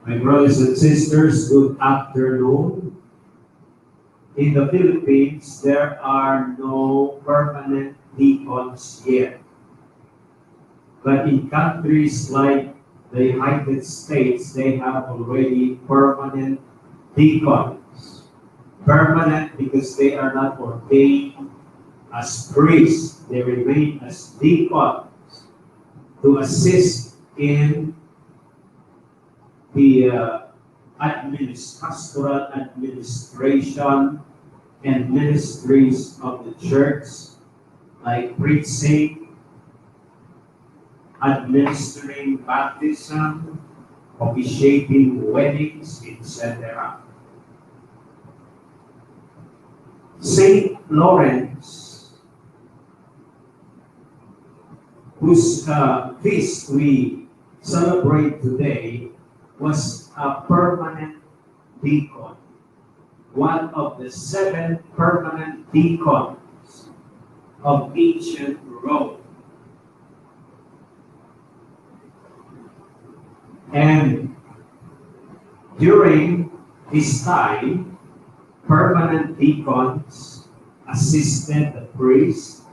My brothers and sisters, good afternoon. In the Philippines, there are no permanent deacons yet. But in countries like the United States, they have already permanent deacons. Permanent because they are not ordained as priests. They remain as deacons to assist in the pastoral administration and ministries of the church, like preaching, administering baptism, officiating weddings, etc. Saint Lawrence, whose feast we celebrate today, was a permanent deacon, one of the 7 permanent deacons of ancient Rome. And during his time, permanent deacons assisted the priests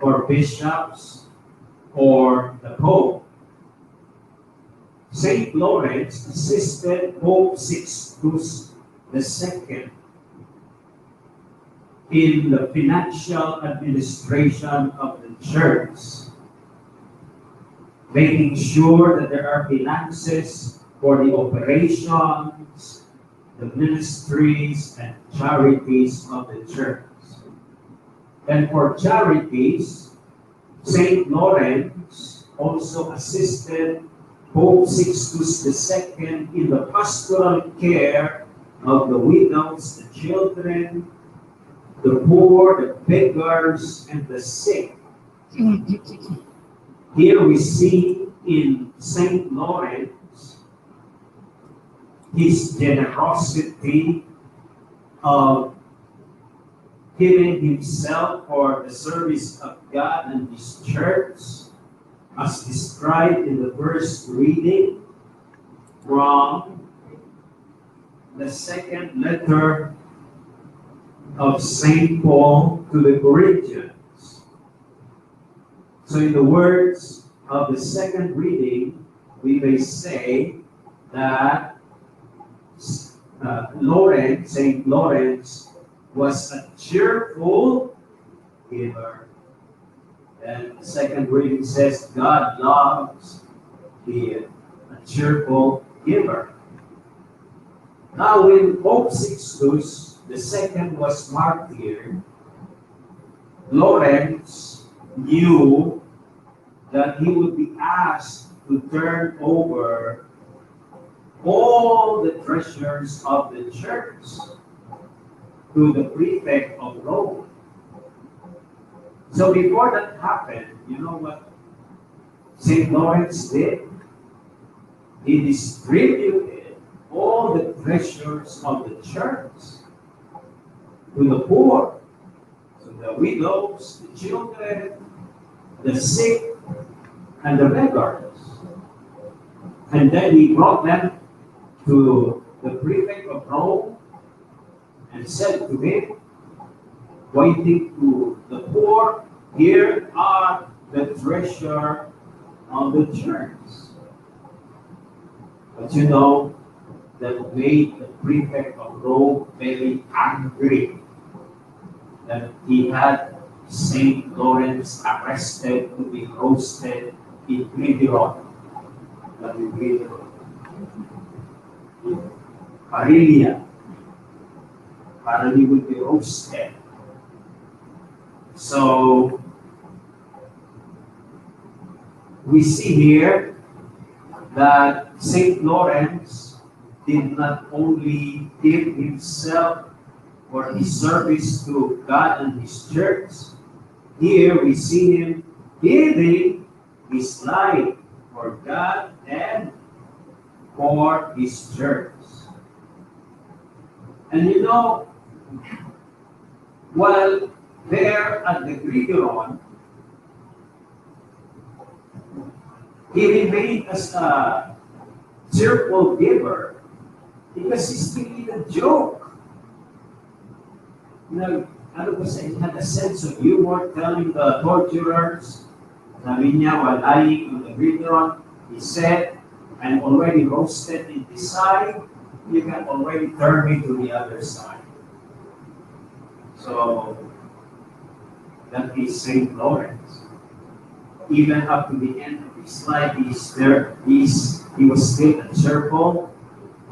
or bishops or the pope. Saint Lawrence assisted Pope Sixtus II in the financial administration of the church, making sure that there are finances for the operations, the ministries, and charities of the church. And for charities, Saint Lawrence also assisted Pope Sixtus II in the pastoral care of the widows, the children, the poor, the beggars, and the sick. Here we see in Saint Lawrence his generosity of giving himself for the service of God and his church, as described in the first reading from the second letter of St. Paul to the Corinthians. So in the words of the second reading, we may say that Saint Lawrence was a cheerful giver. And the second reading says, God loves a cheerful giver. Now, when Pope Sixtus II was martyred, Lawrence knew that he would be asked to turn over all the treasures of the church to the prefect of Rome. So before that happened, you know what St. Lawrence did? He distributed all the treasures of the church to the poor, to the widows, the children, the sick, and the beggars. And then he brought them to the prefect of Rome and said to him, pointing to the poor, here are the treasure of the church. But you know, that made the prefect of Rome very angry, that he had St. Lawrence arrested to be roasted in Gridiron. Parilia, para he would be roasted. So we see here that St. Lawrence did not only give himself for his service to God and his church. Here we see him giving his life for God and for his church. And you know, while there at the Gridiron, he remained as a cheerful giver because he's making a joke. You know, ano ba sa, he had a sense of humor telling the torturers, sabi niya, while lying on the gridiron, he said, I'm already roasted in this side, you can already turn me to the other side. So, that is St. Lawrence. Even up to the end of his life, he was still a cheerful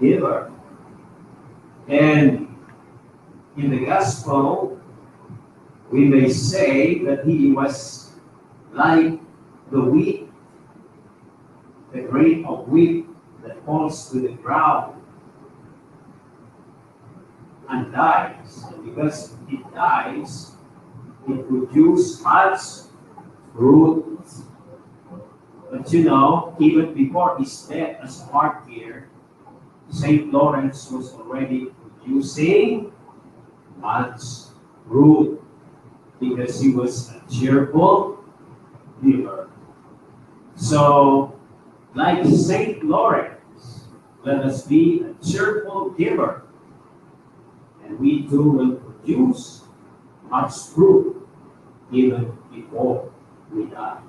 giver. And in the gospel, we may say that he was like the wheat, the grain of wheat that falls to the ground and dies. And because it dies, it produces much fruit. But you know, even before his death as a martyr, St. Lawrence was already producing much fruit because he was a cheerful giver. So, like St. Lawrence, let us be a cheerful giver, and we too will produce much fruit even before we die.